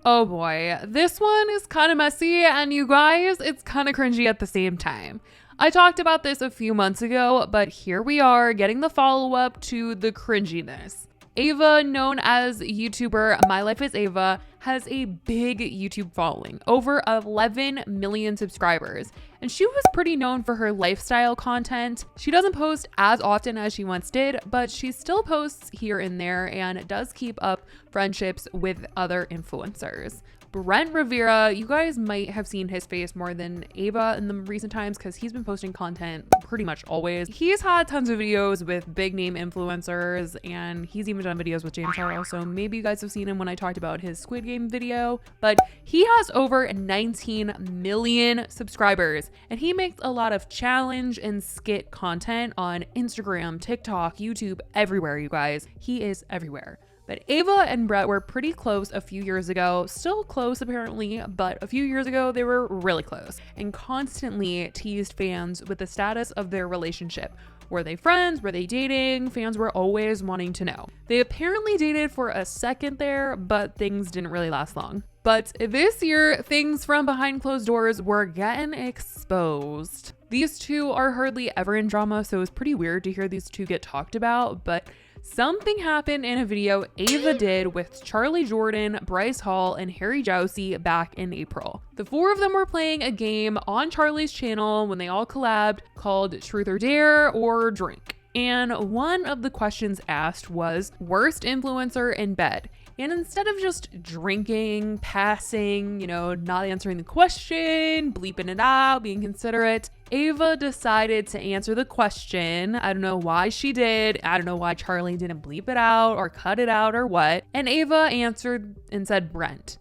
Oh boy, this one is kind of messy, and you guys, it's kind of cringy at the same time. I talked about this a few months ago, but here we are getting the follow-up to the cringiness. Ava, known as YouTuber Mylifeaseva, has a big YouTube following, over 11 million subscribers, and she was pretty known for her lifestyle content. She doesn't post as often as she once did, but she still posts here and there and does keep up friendships with other influencers. Brent Rivera, you guys might have seen his face more than Ava in the recent times because he's been posting content pretty much always. He's had tons of videos with big name influencers, and he's even done videos with James Charles, so maybe you guys have seen him when I talked about his Squid Game video. But he has over 19 million subscribers, and he makes a lot of challenge and skit content on Instagram, TikTok, YouTube, everywhere, you guys. He is everywhere. But Ava and Brent were pretty close a few years ago, still close apparently, but a few years ago they were really close and constantly teased fans with the status of their relationship. Were they friends? Were they dating? Fans were always wanting to know. They apparently dated for a second there, but things didn't really last long. But this year, things from behind closed doors were getting exposed. These two are hardly ever in drama, so it was pretty weird to hear these two get talked about, but something happened in a video Ava did with Charlie Jordan, Bryce Hall, and Harry Jowsey back in April. The four of them were playing a game on Charlie's channel when they all collabed called Truth or Dare or Drink. And one of the questions asked was worst influencer in bed. And instead of just drinking, passing, not answering the question, bleeping it out, being considerate, Ava decided to answer the question. I don't know why she did. I don't know why Charlie didn't bleep it out or cut it out or what. And Ava answered and said Brent.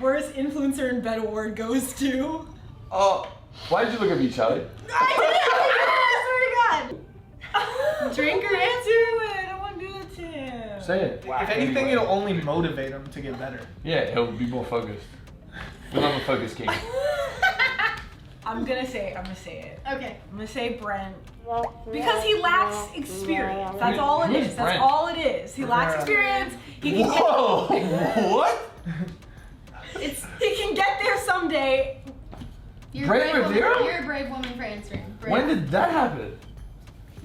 Worst influencer in bed award goes to... Oh, why did you look at me, Charlie? I swear to God. Drink or answer it. I want to do it to him. Say it. If anything, it'll only motivate him to get better. Yeah, he'll be more focused. We'll have a focus king. I'm gonna say it. Okay. I'm gonna say Brent. Because he lacks experience. That's all it Who's is. Brent? That's all it is. He lacks experience. He can Whoa! What? He can get there someday. You're Brent a brave Rivera? woman. You're a brave woman for answering. Brave. When did that happen?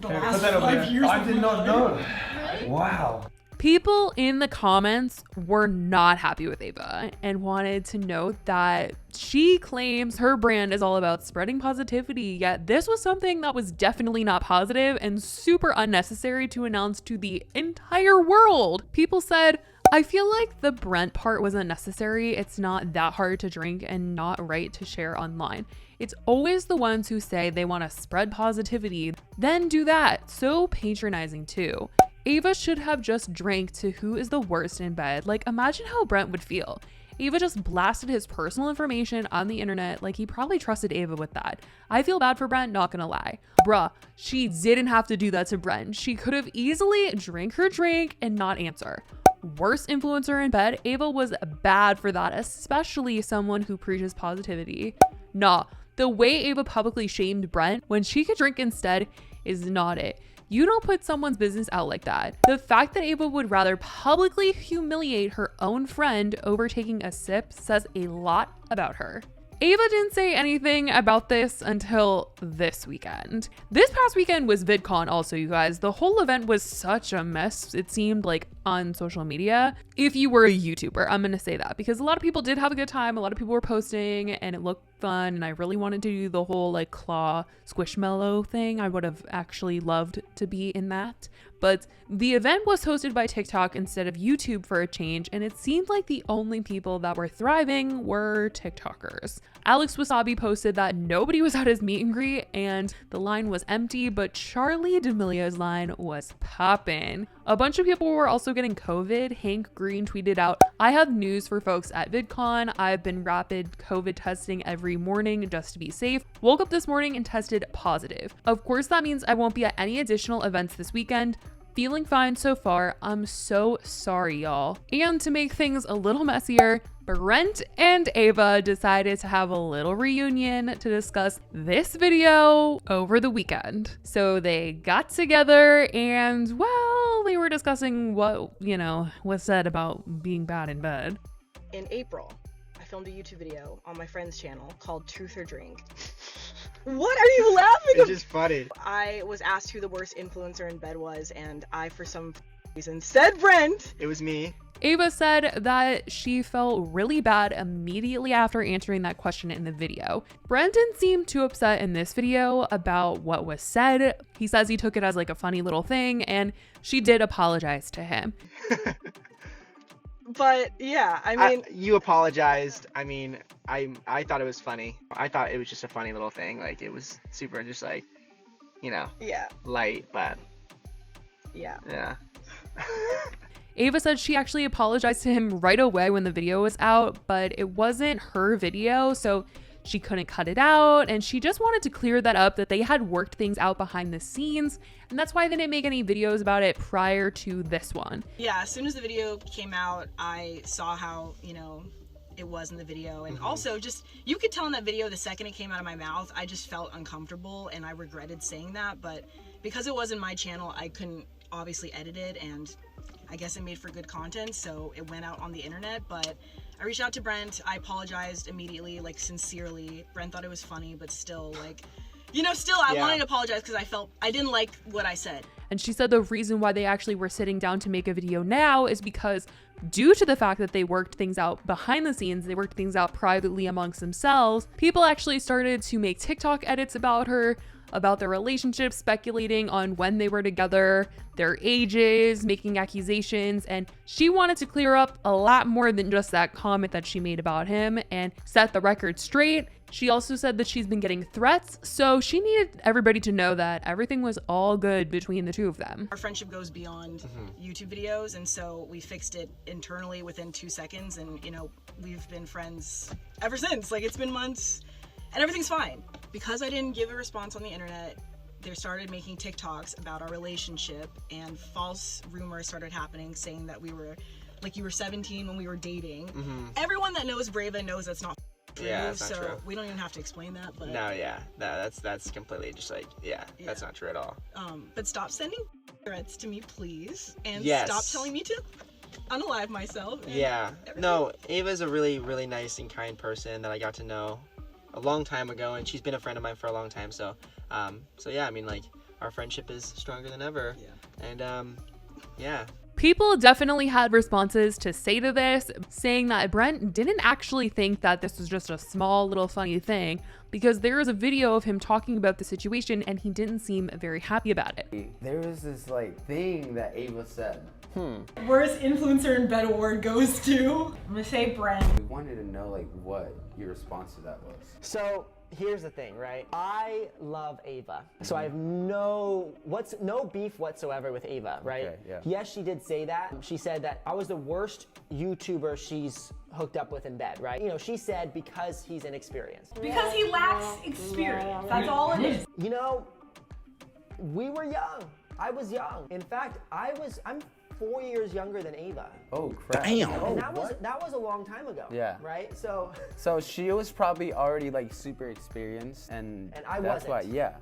The Here, last put that over 5 there. years. I did not know. Really? Wow. People in the comments were not happy with Ava and wanted to note that she claims her brand is all about spreading positivity, yet this was something that was definitely not positive and super unnecessary to announce to the entire world. People said, I feel like the Brent part was unnecessary. It's not that hard to drink and not right to share online. It's always the ones who say they want to spread positivity, then do that. So patronizing too. Ava should have just drank to who is the worst in bed. Like, imagine how Brent would feel. Ava just blasted his personal information on the internet. Like, he probably trusted Ava with that. I feel bad for Brent, not gonna lie. Bruh, she didn't have to do that to Brent. She could have easily drank her drink and not answer. Worst influencer in bed, Ava was bad for that, especially someone who preaches positivity. Nah, the way Ava publicly shamed Brent when she could drink instead is not it. You don't put someone's business out like that. The fact that Ava would rather publicly humiliate her own friend over taking a sip says a lot about her. Ava didn't say anything about this until this weekend. This past weekend was Vidcon also, you guys. The whole event was such a mess, it seemed like, on social media. If you were a YouTuber, I'm gonna say that because a lot of people did have a good time. A lot of people were posting and it looked fun, and I really wanted to do the whole like claw squishmallow thing. I would have actually loved to be in that. But the event was hosted by TikTok instead of YouTube for a change, and it seemed like the only people that were thriving were TikTokers. Alex Wasabi posted that nobody was at his meet and greet and the line was empty, but Charlie D'Amelio's line was poppin'. A bunch of people were also getting COVID. Hank Green tweeted out, I have news for folks at VidCon. I've been rapid COVID testing every morning just to be safe. Woke up this morning and tested positive. Of course, that means I won't be at any additional events this weekend. Feeling fine so far. I'm so sorry, y'all. And to make things a little messier, Brent and Ava decided to have a little reunion to discuss this video over the weekend. So they got together and, well, they were discussing what, was said about being bad in bed. in April, I filmed a YouTube video on my friend's channel called Truth or Drink. What are you laughing It's just funny. I was asked who the worst influencer in bed was, and I, for some reason, said Brent. It was me. Ava said that she felt really bad immediately after answering that question in the video. Brent didn't seem too upset in this video about what was said. He says he took it as like a funny little thing, and she did apologize to him. But yeah, I mean, you apologized. I mean, I thought it was funny. I thought it was just a funny little thing. Like, it was super just like, you know, yeah, light, but yeah. Ava said she actually apologized to him right away when the video was out, but it wasn't her video, so she couldn't cut it out, and she just wanted to clear that up, that they had worked things out behind the scenes, and that's why they didn't make any videos about it prior to this one. Yeah, as soon as the video came out, I saw how, you know, it was in the video, and also just, you could tell in that video the second it came out of my mouth, I just felt uncomfortable, and I regretted saying that, but because it was in my channel, I couldn't obviously edit it, and I guess it made for good content, so it went out on the internet. But I reached out to Brent. I apologized immediately, like sincerely. Brent thought it was funny, but still, like, you know, still I wanted to apologize because I felt I didn't like what I said. And she said the reason why they actually were sitting down to make a video now is because due to the fact that they worked things out behind the scenes, they worked things out privately amongst themselves, people actually started to make TikTok edits about her, about their relationship, speculating on when they were together, their ages, making accusations, and she wanted to clear up a lot more than just that comment that she made about him and set the record straight. She also said that she's been getting threats, so she needed everybody to know that everything was all good between the two of them. Our friendship goes beyond YouTube videos, and so we fixed it internally within 2 seconds, and you know, we've been friends ever since. Like, it's been months and everything's fine. Because I didn't give a response on the internet, they started making TikToks about our relationship, and false rumors started happening saying that we were, like, you were 17 when we were dating. Everyone that knows Brava knows that's not true, that's not so true. we don't even have to explain that. But No, that's completely just like, that's not true at all. but stop sending threats to me, please, and Yes. stop telling me to unalive myself. And everything. No, Ava's a really, really nice and kind person that I got to know a long time ago, and she's been a friend of mine for a long time, so yeah, I mean, like, our friendship is stronger than ever. And People definitely had responses to say to this, saying that Brent didn't actually think that this was just a small little funny thing, because there is a video of him talking about the situation and he didn't seem very happy about it. There was this like thing that Ava said. Worst influencer in bed award goes to, I'm gonna say Brent. We wanted to know like what your response to that was. So here's the thing, right? I love Ava. So I have no beef whatsoever with Ava, right? Okay, yeah. Yes, she did say that. She said that I was the worst YouTuber she's hooked up with in bed, right? You know, she said because he's inexperienced. Because he lacks experience. That's all it is. You know, we were young. I was young. In fact, I'm 4 years younger than Ava. Oh crap. And that was a long time ago. Yeah. Right? So she was probably already like super experienced, and I that's wasn't. why, yeah,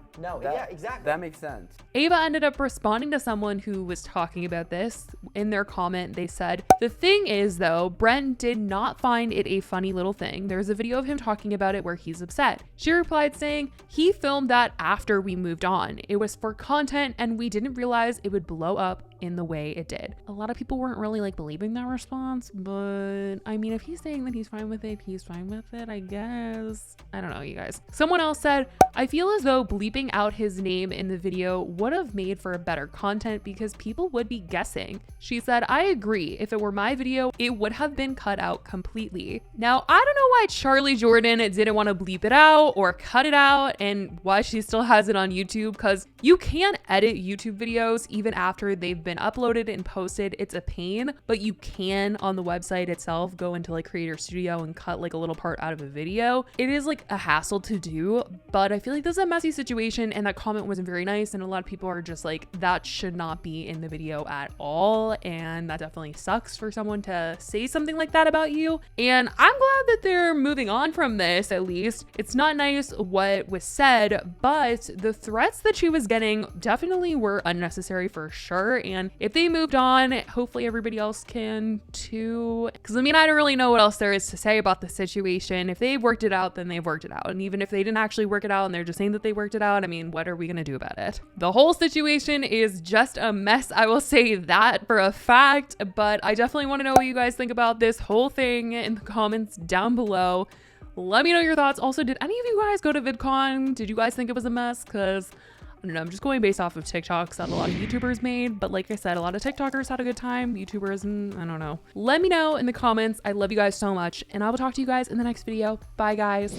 exactly. That makes sense. Ava ended up responding to someone who was talking about this. In their comment, they said, "The thing is though, Brent did not find it a funny little thing. There's a video of him talking about it where he's upset." She replied saying, "He filmed that after we moved on. It was for content and we didn't realize it would blow up in the way it did." A lot of people weren't really like believing that response, but I mean, if he's saying that he's fine with it, he's fine with it, I guess. I don't know, you guys. Someone else said, "I feel as though bleeping out his name in the video would have made for better content because people would be guessing." She said, "I agree. If it were my video, it would have been cut out completely." Now, I don't know why Charlie Jordan didn't want to bleep it out or cut it out, and why she still has it on YouTube, because you can't edit YouTube videos even after they've been uploaded and posted. It's a pain, but you can on the website itself go into like Creator Studio and cut like a little part out of a video. It is like a hassle to do, but I feel like this is a messy situation situation, and that comment wasn't very nice, and a lot of people are just like, that should not be in the video at all, and that definitely sucks for someone to say something like that about you. And I'm glad that they're moving on from this. At least it's not nice what was said, but the threats that she was getting definitely were unnecessary for sure. And if they moved on, hopefully everybody else can too, because I mean, I don't really know what else there is to say about the situation. If they've worked it out, then they've worked it out, and even if they didn't actually work it out and they're just saying that they worked it out, I mean, what are we gonna do about it? The whole situation is just a mess, I will say that for a fact, but I definitely want to know what you guys think about this whole thing in the comments down below. Let me know your thoughts. Also, did any of you guys go to VidCon? Did you guys think it was a mess? Because I don't know, I'm just going based off of TikToks that a lot of YouTubers made, but like I said, a lot of TikTokers had a good time. YouTubers, I don't know. Let me know in the comments. I love you guys so much, and I will talk to you guys in the next video. Bye, guys.